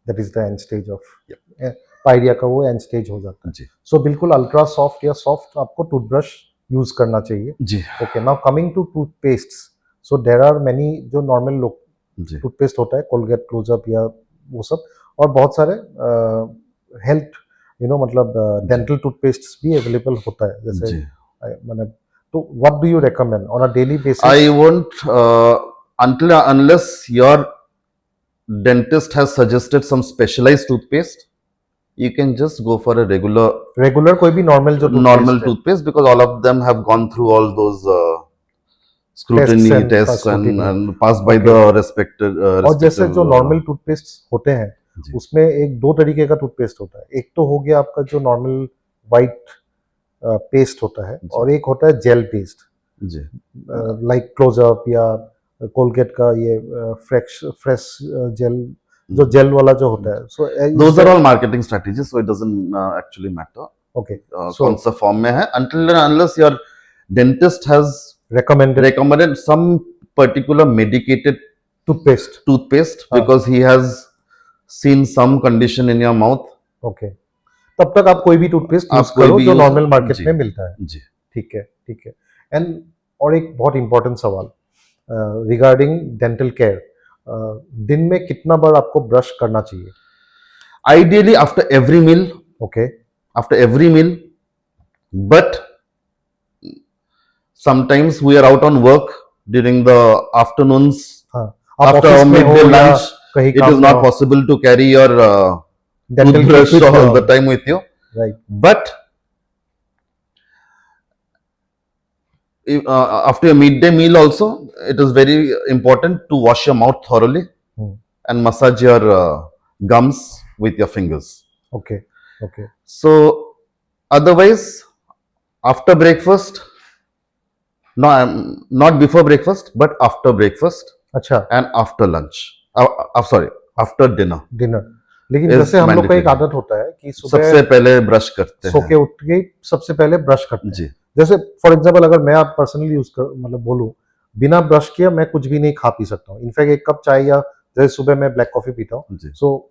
That is the end stage of pyorrhoea का, वो and stage हो जाता है। जी so बिल्कुल ultra soft या soft आपको toothbrush use करना चाहिए। जी okay, now coming to toothpaste, so there are many जो नॉर्मल लोग जी टूथपेस्ट होता है, कोलगेट, क्लोजअप या वो सब, और बहुत सारे हेल्थ मतलब डेंटल टूथपेस्ट भी अवेलेबल होता है, जैसे जी। मतलब, तो what do you recommend on a daily basis? I won't until unless your dentist has suggested some specialized toothpaste, you can just go for a regular कोई भी नॉर्मल जो normal है, toothpaste because all of them have gone through all those scrutiny and tests scrutiny. and passed by Okay. the respected और जैसे respective, जो normal toothpaste होते हैं जी। उसमें एक दो तरीके का टूथपेस्ट होता है। एक तो हो गया आपका जो नॉर्मल वाइट पेस्ट होता है, और एक होता है जेल बेस्ड, जी लाइक क्लोजअप या कोलगेट का ये फ्रेश जेल, जो जेल वाला जो होता है। सो those are all marketing strategies, so it doesn't actually matter okay, कौन सा फॉर्म में है, until and unless your dentist has recommended recommended some particular medicated toothpaste, toothpaste हाँ. because he has seen some condition in your mouth. Okay, तब तक आप कोई भी टूथपेस्ट आप यूज कोई करो भी जो use- नॉर्मल मार्केट जी। में मिलता है। जी ठीक है, ठीक है। एंड और एक बहुत इंपॉर्टेंट सवाल रिगार्डिंग डेंटल केयर, दिन में कितना बार आपको ब्रश करना चाहिए? ideally after every meal, okay, but sometimes we are out on work during the afternoons हाँ, आप after ऑफिस में हो midday या lunch, कहीं it काम is not possible to carry your dental toothbrush all the time with you, right, but after your midday meal also it is very important to wash your mouth thoroughly and massage your gums with your fingers. Okay okay, So otherwise after breakfast, no, not before breakfast but after breakfast अच्छा, and after lunch, sorry, after dinner dinner. लेकिन is जैसे हम लोग का एक mandatory. आदत होता है कि सुबह सबसे पहले ब्रश करते सो के हैं। उठ के सबसे पहले ब्रश करते हैं। जी जैसे फॉर एग्जांपल अगर मैं आप पर्सनली यूज कर मतलब बोलूं, बिना ब्रश किया मैं कुछ भी नहीं खा पी सकता हूँ। इनफैक्ट एक कप चाय या जैसे सुबह मैं ब्लैक कॉफी पीता हूँ, जी सो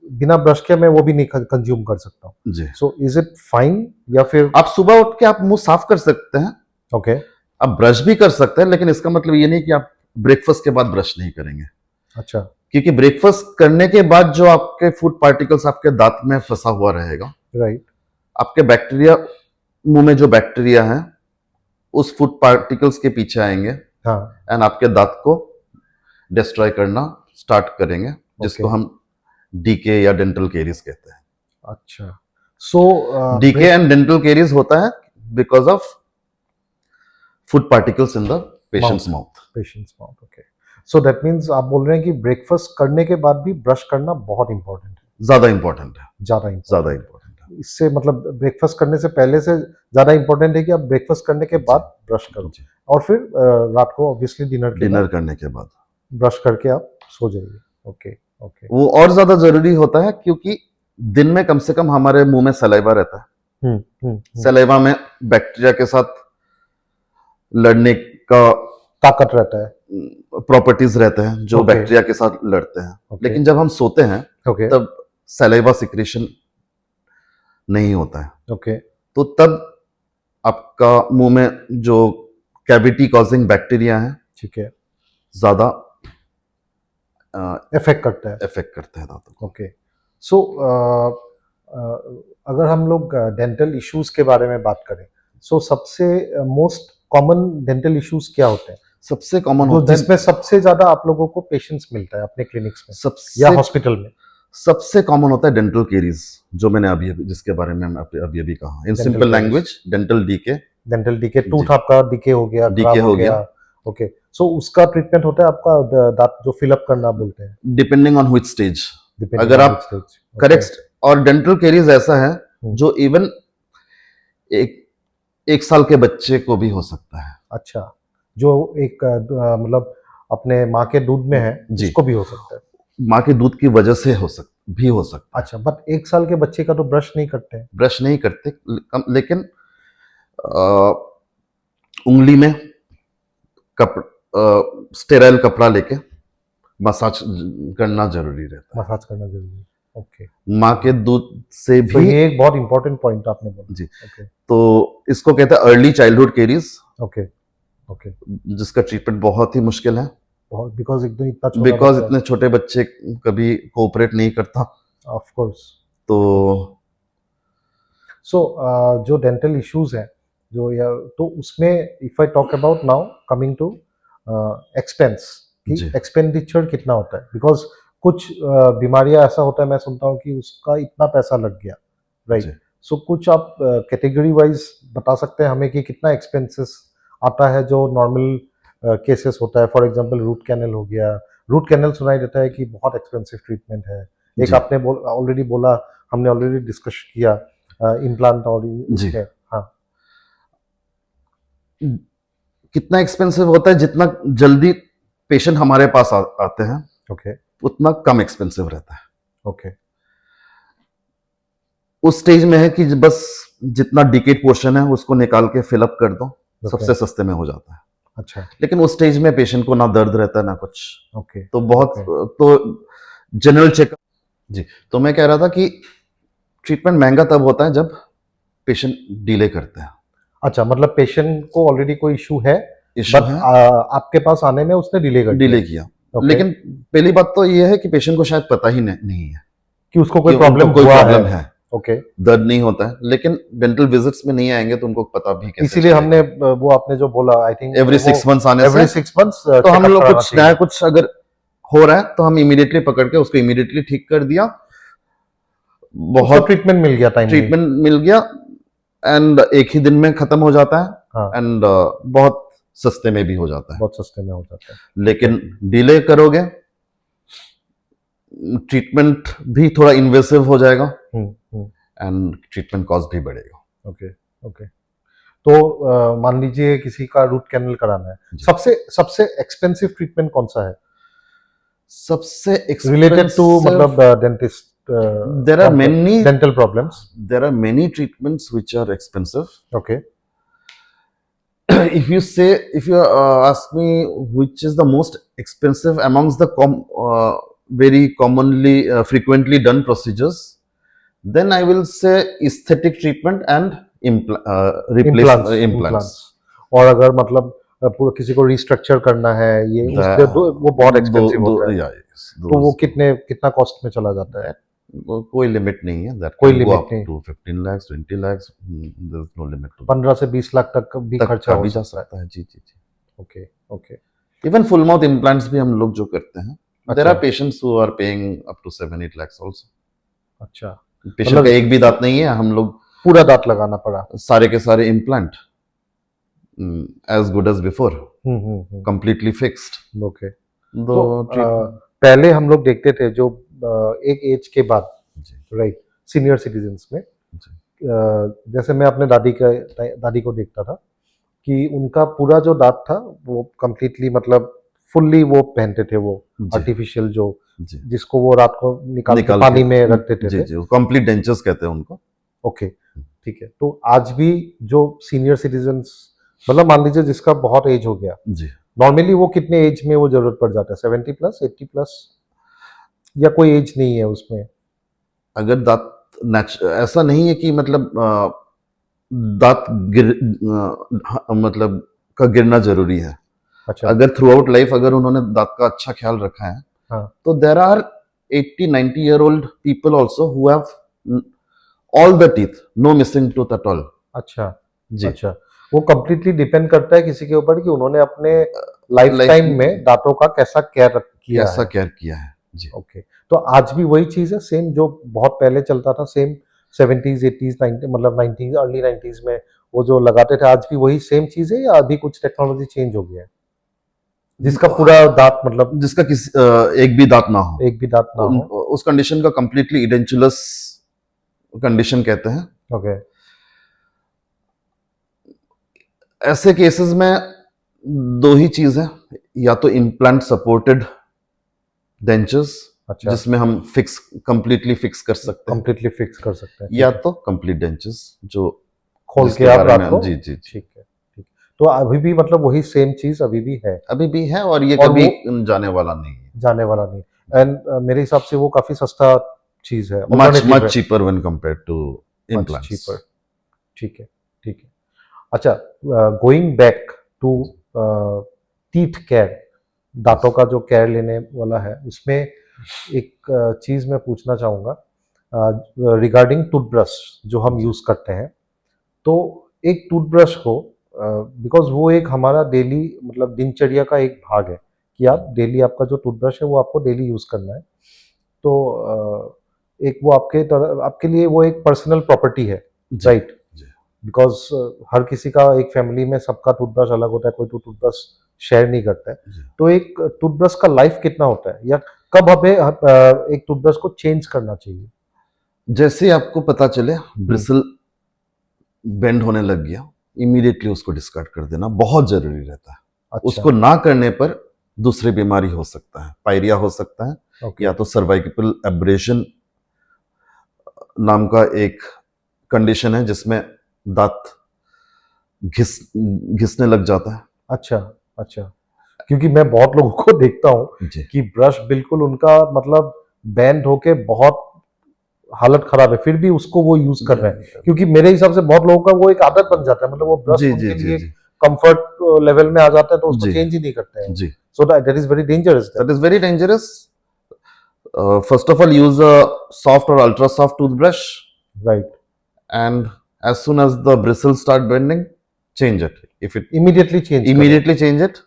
बिना ब्रश किया मैं वो भी नहीं कंज्यूम कर सकता हूँ। जी। सो इज इट फाइन या फिर आप सुबह उठ के आप मुंह साफ कर सकते हैं, ओके? आप ब्रश भी कर सकते हैं, लेकिन इसका मतलब ये नहीं कि आप ब्रेकफास्ट के बाद ब्रश नहीं करेंगे, अच्छा, क्योंकि ब्रेकफास्ट करने के बाद जो आपके फूड पार्टिकल्स आपके दांत में फंसा हुआ रहेगा, राइट, आपके बैक्टीरिया, मुंह में जो बैक्टीरिया है उस फूड पार्टिकल्स के पीछे आएंगे हाँ, एंड आपके दांत को डिस्ट्रॉय करना स्टार्ट करेंगे, जिसको Okay. हम डीके या डेंटल केरीज कहते हैं। अच्छा। सो डीके एंड डेंटल केरीज होता है because of food particles in the patients mouth. Patients mouth, okay. So that means आप बोल रहे हैं कि ब्रेकफास्ट करने के बाद भी ब्रश करना बहुत इंपॉर्टेंट है, ज्यादा इंपॉर्टेंट है, ज्यादा ज्यादा इंपॉर्टेंट इंपॉर्टेंट है। है। इससे मतलब ब्रेकफास्ट करने से पहले से ज्यादा इंपॉर्टेंट है कि आप ब्रेकफास्ट करने के बाद ब्रश करो, जी, और फिर रात को ऑब्वियसली डिनर के डिनर बाद करने के बाद ब्रश करके आप सो जाइए। Okay, okay. वो और ज्यादा जरूरी होता है क्योंकि दिन में कम से कम हमारे मुंह में सलाइवा रहता है। सलाइवा में बैक्टीरिया के साथ लड़ने का ताकत रहता है। प्रॉपर्टीज रहते हैं जो Okay. बैक्टीरिया के साथ लड़ते हैं। Okay. लेकिन जब हम सोते हैं ओके, तब सलाइवा सिक्रेशन नहीं होता है, ओके, तो तब आपका मुंह में जो कैविटी कॉजिंग बैक्टीरिया है ठीक है, ज्यादा इफेक्ट करता है। इफेक्ट करते हैं दांतों को। ओके। सो अगर हम लोग डेंटल इश्यूज के बारे में बात करें, सो सबसे मोस्ट कॉमन डेंटल इश्यूज क्या होते हैं सबसे कॉमन जो होता है, जिसमें सबसे ज्यादा आप लोगों को पेशेंस मिलता है अपने क्लिनिक्स में या सबसे हॉस्पिटल में? सबसे कॉमन होता है डेंटल केरीज, जो मैंने अभी जिसके बारे में अभी अभी कहा। In Dental simple caries. Language dental decay, dental decay, tooth जी। आपका डीके हो गया, डीके खराब हो गया। ओके। सो उसका ट्रीटमेंट होता है आपका दांत जो फिलअप करना बोलते हैं, depending on which stage. depending अगर on आप which stage. Okay. करेक्ट, और डेंटल केरीज ऐसा है जो इवन एक साल के बच्चे को भी हो सकता है। अच्छा, जो एक मतलब अपने माँ के दूध में है जी। उसको भी हो सकता है। माँ के दूध की वजह से हो सकता है। अच्छा, बट एक साल के बच्चे का तो ब्रश नहीं करते हैं। ब्रश नहीं करते, लेकिन उंगली में स्टेराइल कपड़ा लेके मसाज करना जरूरी रहता मसाज करना जरूरी है। ओके। है। माँ के दूध से तो भी ये एक बहुत इंपॉर्टेंट पॉइंट आपने बोला। जी। ओके, तो इसको कहते हैं early childhood caries, okay, okay. जिसका ट्रीटमेंट बहुत ही मुश्किल है बहुत, बिकॉज एकदम इतना छोटा बिकॉज बच्चा इतने छोटे बच्चे कभी कोऑपरेट नहीं करता। है। Of course. तो सो जो डेंटल इश्यूज हैं जो या तो उसमें if I talk about now coming to expense कि जी। एक्सपेंडिचर कितना होता है, बिकॉज कुछ बीमारियां ऐसा होता है मैं सुनता हूँ कि उसका इतना पैसा लग गया, राइट? जी। सो कुछ आप कैटेगरी वाइज बता सकते हैं हमें कि कितना एक्सपेंसेस आता है जो नॉर्मल केसेस होता है? फॉर एग्जांपल रूट कैनल हो गया, रूट कैनल सुनाई देता है कि बहुत एक्सपेंसिव ट्रीटमेंट है। एक जी। आपने ऑलरेडी बोला, हमने ऑलरेडी डिस्कस किया इम्प्लांट और जी। इसमें, हाँ। कितना एक्सपेंसिव होता है, जितना जल्दी पेशेंट हमारे पास आते हैं ओके, उतना कम एक्सपेंसिव रहता है। ओके, उस स्टेज में है कि बस जितना डिकेट पोर्शन है उसको निकाल के फिलअप कर दो, सबसे सस्ते में हो जाता है। अच्छा, लेकिन उस स्टेज में पेशेंट को ना दर्द रहता है ना कुछ, ओके, तो बहुत तो जनरल चेकअप। जी। तो मैं कह रहा था कि ट्रीटमेंट महंगा तब होता है जब पेशेंट डिले करते हैं। अच्छा, मतलब पेशेंट को ऑलरेडी कोई इशू है, इशू बट है, आपके पास आने में उसने डिले कर डिले किया। Okay. लेकिन पहली बात तो ये है कि पेशेंट को शायद पता ही नहीं है कि उसको कोई कि प्रॉब्लम उनको कोई हुआ प्रॉब्लम है। है। ओके, दर्द नहीं होता है, लेकिन डेंटल विजिट्स में नहीं आएंगे तो उनको पता भी कैसे इसीलिए चलेगा? हमने वो आपने जो बोला, आई थिंक एवरी 6 मंथ्स आने एवरी से 6 मंथ्स तो हम लोग कुछ नया कुछ अगर हो रहा है तो हम इमीडिएटली पकड़ के उसको इमीडिएटली ठीक कर दिया, बहुत ट्रीटमेंट मिल गया, टाइम ट्रीटमेंट मिल गया, एंड एक ही दिन में खत्म हो जाता है, हाँ, एंड बहुत सस्ते में भी हो जाता है। बहुत सस्ते में हो जाता है। लेकिन डिले करोगे ट्रीटमेंट भी थोड़ा इन्वेसिव हो जाएगा एंड ट्रीटमेंट कॉस्ट भी बढ़ेगा। Okay, okay. तो मान लीजिए किसी का रूट कैनल कराना है, जी। सबसे सबसे एक्सपेंसिव ट्रीटमेंट कौन सा है सबसे रिलेटेड टू मतलब dentist? there are many dental problems. there are many treatments which are expensive. Okay, If you ask me which is the most expensive amongst the very commonly frequently done procedures, then I will say aesthetic treatment and implants. और अगर मतलब पूरा किसी को restructure करना है ये वो बहुत एक्सपेंसिव होता है। तो वो कितना कॉस्ट में चला जाता है? कोई लिमिट नहीं है, that कोई can go लिमिट up नहीं, to 15 lakhs 20 lakhs, there is no limit to 15 से 20 लाख तक भी खर्चा हो जा सकता सकता है। जी जी जी। Okay, okay. Even full mouth implants भी हम लोग जो करते हैं, देयर अच्छा, are patients who are paying up to 7-8 lakhs also. अच्छा, पेशेंट का एक भी दांत नहीं है, हम लोग पूरा दांत लगाना पड़ा। सारे के सारे implant as good as before, completely fixed. Okay. दो तो treatment- पहले हम लोग देखते थे जो एक एज के बाद, जी, राइट, सीनियर सिटीजन्स में, जी, जैसे मैं अपने दादी को देखता था कि उनका पूरा जो दांत था वो कंप्लीटली मतलब फुल्ली वो पहनते थे, वो जी, आर्टिफिशियल जो, जी, जिसको वो रात को निकाल के निकाल पानी के, में रख देते जी, थे। जी, कंप्लीट डेंचर्स कहते हैं उनको। ओके, ठीक है। तो आज भी जो सीनियर सिटीजन्स, मतलब मान लीजिए जिसका बहुत एज हो गया, जी, नॉर्मली वो कितने एज में वो जरूरत पड़ जाता है? 70 प्लस, 80 प्लस, या कोई एज नहीं है उसमें? अगर दांत ऐसा नहीं है कि मतलब दांत मतलब का गिरना जरूरी है। अच्छा। अगर थ्रू आउट लाइफ अगर उन्होंने दांत का अच्छा ख्याल रखा है, हाँ। तो there are 80-90 year old people also who have all the teeth, no missing tooth at all. अच्छा। जी, अच्छा, वो कंप्लीटली डिपेंड करता है किसी के ऊपर कि उन्होंने अपने लाइफ लाइफ टाइम में दांतों का कैसा केयर किया कैसा है। केयर किया है। जी, ओके। तो आज भी वही चीज है सेम जो बहुत पहले चलता था, सेम 70s 80s 90, मतलब 90s अर्ली 90s में वो जो लगाते थे, आज भी वही सेम चीज है या अभी कुछ टेक्नोलॉजी चेंज हो गया है जिसका पूरा दांत मतलब जिसका किसी एक भी दांत ना हो, एक भी दांत ना हो? उस कंडीशन का कंप्लीटली इडेंचुलस कंडीशन कहते हैं। ओके। ऐसे केसेस में दो ही चीज है, या तो इम्प्लांट सपोर्टेड डेंचर्स अच्छा, जिसमें हम फिक्स कंप्लीटली फिक्स कर सकते हैं, कंप्लीटली फिक्स कर सकते हैं, या ठीक है। तो कंप्लीट डेंचर्स जो खोल जिसके के आप बारे रात में को, जी, जी, जी, ठीक है, ठीक। तो अभी भी मतलब वही सेम चीज अभी भी है अभी भी है और ये और कभी वो जाने वाला नहीं है। जाने वाला नहीं। एंड मेरे हिसाब से वो काफी सस्ता चीज है, मच ऑल्टरनेटिव है, much cheaper when compared to much implants. Cheaper. ठीक है, ठीक है। अच्छा, going back to teeth care, दांतों का जो केयर लेने वाला है, उसमें एक चीज मैं पूछना चाहूंगा रिगार्डिंग टूथब्रश जो हम यूज करते हैं। तो एक टूथब्रश को, बिकॉज वो एक हमारा डेली मतलब दिनचर्या का एक भाग है कि आप डेली, आपका जो टूथब्रश है वो आपको डेली यूज करना है। तो एक वो आपके लिए वो एक पर्सनल प्रॉपर्टी है, जी, राइट? जी, बिकॉज हर किसी का एक फैमिली में सबका टूथब्रश अलग होता है, कोई तो टूथब्रश शेयर नहीं करता है। जी। तो एक टूथब्रश का लाइफ कितना होता है, या कब हमें एक टूथब्रश को चेंज करना चाहिए? जैसे आपको पता चले ब्रिसल बेंड होने लग गया, इमीडिएटली उसको डिस्कार्ड कर देना बहुत जरूरी रहता है। अच्छा। उसको ना करने पर दूसरी बीमारी हो सकता है, पायरिया हो सकता है, ओके। या तो सर्वाइकल एब्रेशन नाम का एक कंडीशन है जिसमें दांत घिसने लग जाता है। अच्छा। अच्छा, क्योंकि मैं बहुत लोगों को देखता हूँ जी, कि ब्रश बिल्कुल उनका मतलब बैंड होके बहुत हालत खराब है, फिर भी उसको वो यूज कर रहे हैं, क्योंकि मेरे हिसाब से बहुत लोगों का वो एक आदत बन जाता है, मतलब वो ब्रश जी, जी, उनके जी, लिए जी, कंफर्ट लेवल में आ जाता है, तो उसको जी, चेंज ही नहीं करते हैं। जी। So that is very dangerous. That is very dangerous. First of all, use a soft or ultra soft toothbrush, right, and as soon as the bristles start bending, change it. If it immediately change करो, immediately change it,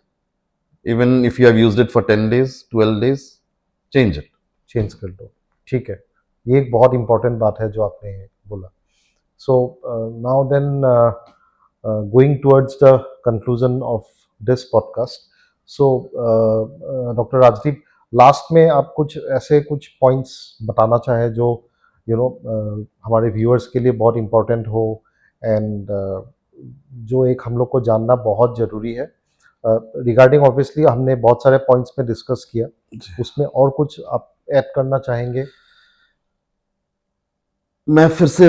even if you have used it for 10 days, 12 days, change it. Change कर दो, ठीक है। ये एक बहुत important बात है जो आपने बोला। So now then going towards the conclusion of this podcast. So doctor Rajdeep, last में आप कुछ ऐसे कुछ पॉइंट्स बताना चाहें जो हमारे व्यूअर्स के लिए बहुत इंपॉर्टेंट हो, एंड जो एक हम लोग को जानना बहुत ज़रूरी है रिगार्डिंग, ऑब्वियसली हमने बहुत सारे पॉइंट्स में डिस्कस किया, उसमें और कुछ आप ऐड करना चाहेंगे? मैं फिर से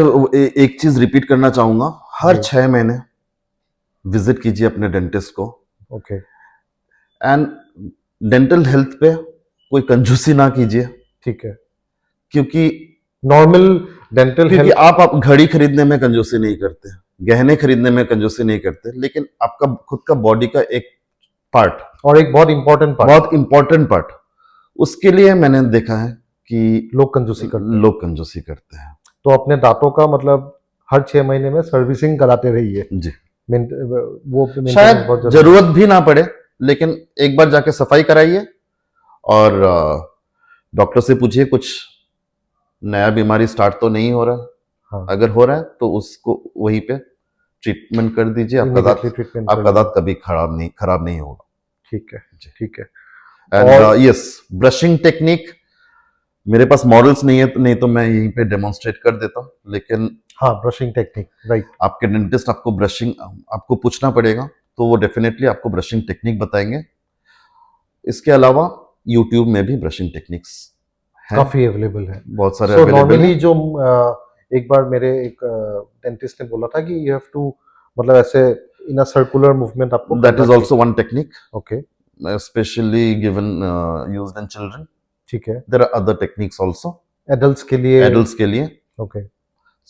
एक चीज रिपीट करना चाहूंगा, हर जी। 6 महीने विजिट कीजिए अपने डेंटिस्ट को, ओके। एंड डेंटल हेल्थ पे कोई कंजूसी ना कीजिए, ठीक है। क्योंकि नॉर्मल डेंटल क्योंकि हेल्थ। आप घड़ी खरीदने में कंजूसी नहीं करते, गहने खरीदने में कंजूसी नहीं करते, लेकिन आपका खुद का बॉडी का एक पार्ट, और एक बहुत इंपॉर्टेंट पार्ट, बहुत इंपॉर्टेंट पार्ट, उसके लिए मैंने देखा है कि लोग कंजूसी करते हैं। लोग कंजूसी करते हैं। तो अपने दांतों का मतलब हर 6 महीने में सर्विसिंग कराते रहिए। जी, वो शायद बहुत जरूरत भी ना पड़े, लेकिन एक बार जाके सफाई कराइए और डॉक्टर से पूछिए कुछ नया बीमारी स्टार्ट तो नहीं हो रहा है, हाँ, अगर हो रहा है तो उसको वहीं पे ट्रीटमेंट कर दीजिए, आपका दांत इमीडिएटली ट्रीटमेंट कर आपका दांत लीजिए। कभी खराब नहीं होगा। ठीक है, जी। ठीक है। एंड और यस, ब्रशिंग टेक्निक मेरे पास मॉडल्स नहीं है, तो नहीं तो मैं यहीं पे डेमोन्स्ट्रेट कर देता हूँ, लेकिन हाँ, ब्रशिंग टेक्निक, राइट। आपके डेंटिस्ट आपको पूछना पड़ेगा, तो वो डेफिनेटली आपको ब्रशिंग टेक्निक बताएंगे। इसके अलावा यूट्यूब में भी ब्रशिंग टेक्निक्स हैं, काफी अवेलेबल है। बहुत सारे सो अवेलेबल नॉर्मली हैं। जो एक बार मेरे एक डेंटिस्ट ने बोला था कि यू हैव टू, मतलब ऐसे इन अ सर्कुलर मूवमेंट आपको दैट करना इज चाहिए। Also one technique, okay, especially given used in children. ठीक है। There are other techniques also adults के लिए। adults के लिए। ओके,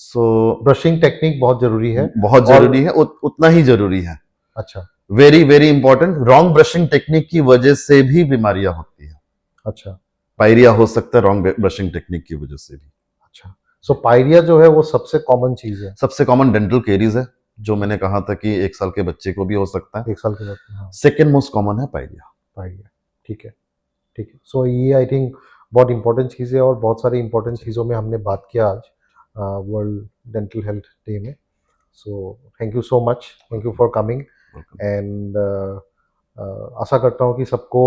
So ब्रशिंग टेक्निक बहुत जरूरी है। बहुत और जरूरी है, उतना ही जरूरी है। अच्छा, very very important. Wrong brushing technique की वजह से भी बीमारियां होती है, अच्छा, पायरिया हो सकता है रॉन्ग ब्रशिंग टेक्निक की वजह से भी। अच्छा। सो पायरिया जो है वो सबसे कॉमन चीज है। सबसे कॉमन डेंटल केरीज है, जो मैंने कहा था कि 1 साल के बच्चे को भी हो सकता है। 1 साल के बाद में, हाँ, सेकेंड मोस्ट कॉमन है पायरिया। पायरिया। ठीक है, ठीक है। सो ये आई थिंक बहुत इंपॉर्टेंट चीज़ है, और बहुत सारी इंपॉर्टेंट चीज़ों में हमने बात किया आज वर्ल्ड डेंटल हेल्थ डे में। So thank you so much, thank you for coming. And आशा करता हूँ कि सबको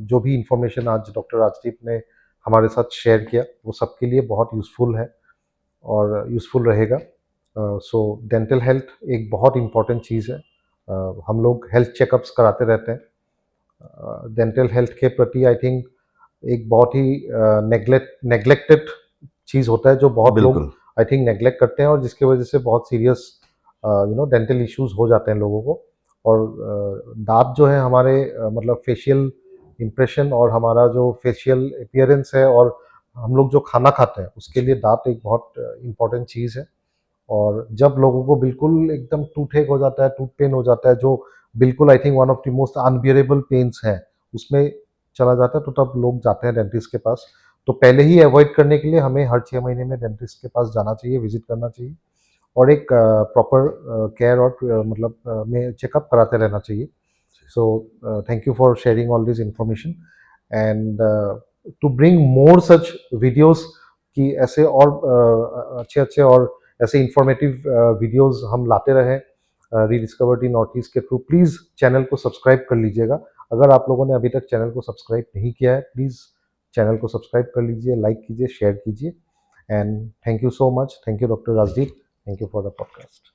जो भी इंफॉर्मेशन आज डॉक्टर राजदीप ने हमारे साथ शेयर किया वो सबके लिए बहुत यूज़फुल है और यूज़फुल रहेगा। सो डेंटल हेल्थ एक बहुत इम्पॉर्टेंट चीज़ है। हम लोग हेल्थ चेकअप्स कराते रहते हैं। डेंटल हेल्थ के प्रति आई थिंक एक बहुत ही नेग्लेक्टेड चीज़ होता है, जो बहुत लोग बिल्कुल आई थिंक नेग्लेक्ट करते हैं, और जिसकी वजह से बहुत सीरियस डेंटल इश्यूज हो जाते हैं लोगों को। और दांत जो है हमारे मतलब फेशियल इम्प्रेशन और हमारा जो फेशियल अपीयरेंस है, और हम लोग जो खाना खाते हैं उसके लिए दांत एक बहुत इम्पॉर्टेंट चीज़ है। और जब लोगों को बिल्कुल एकदम टूथ एक हो जाता है, टूथ पेन हो जाता है, जो बिल्कुल I think one of the most unbearable pains है, उसमें चला जाता है, तो तब लोग जाते हैं डेंटिस्ट के पास। तो पहले ही अवॉइड करने के लिए हमें हर 6 महीने में डेंटिस्ट के पास जाना चाहिए, विजिट करना चाहिए, और एक प्रॉपर केयर और मतलब में चेकअप कराते रहना चाहिए। So thank you for sharing all this information, and to bring more such videos, कि ऐसे और अच्छे अच्छे और ऐसे इंफॉर्मेटिव वीडियोस हम लाते रहें रीडिस्कवर नॉर्थ ईस्ट के थ्रू। प्लीज़ चैनल को सब्सक्राइब कर लीजिएगा। अगर आप लोगों ने अभी तक चैनल को सब्सक्राइब नहीं किया है, प्लीज़ चैनल को सब्सक्राइब कर लीजिए, लाइक कीजिए, शेयर कीजिए। And thank you so much, thank you doctor Rajdeep, thank you for the podcast.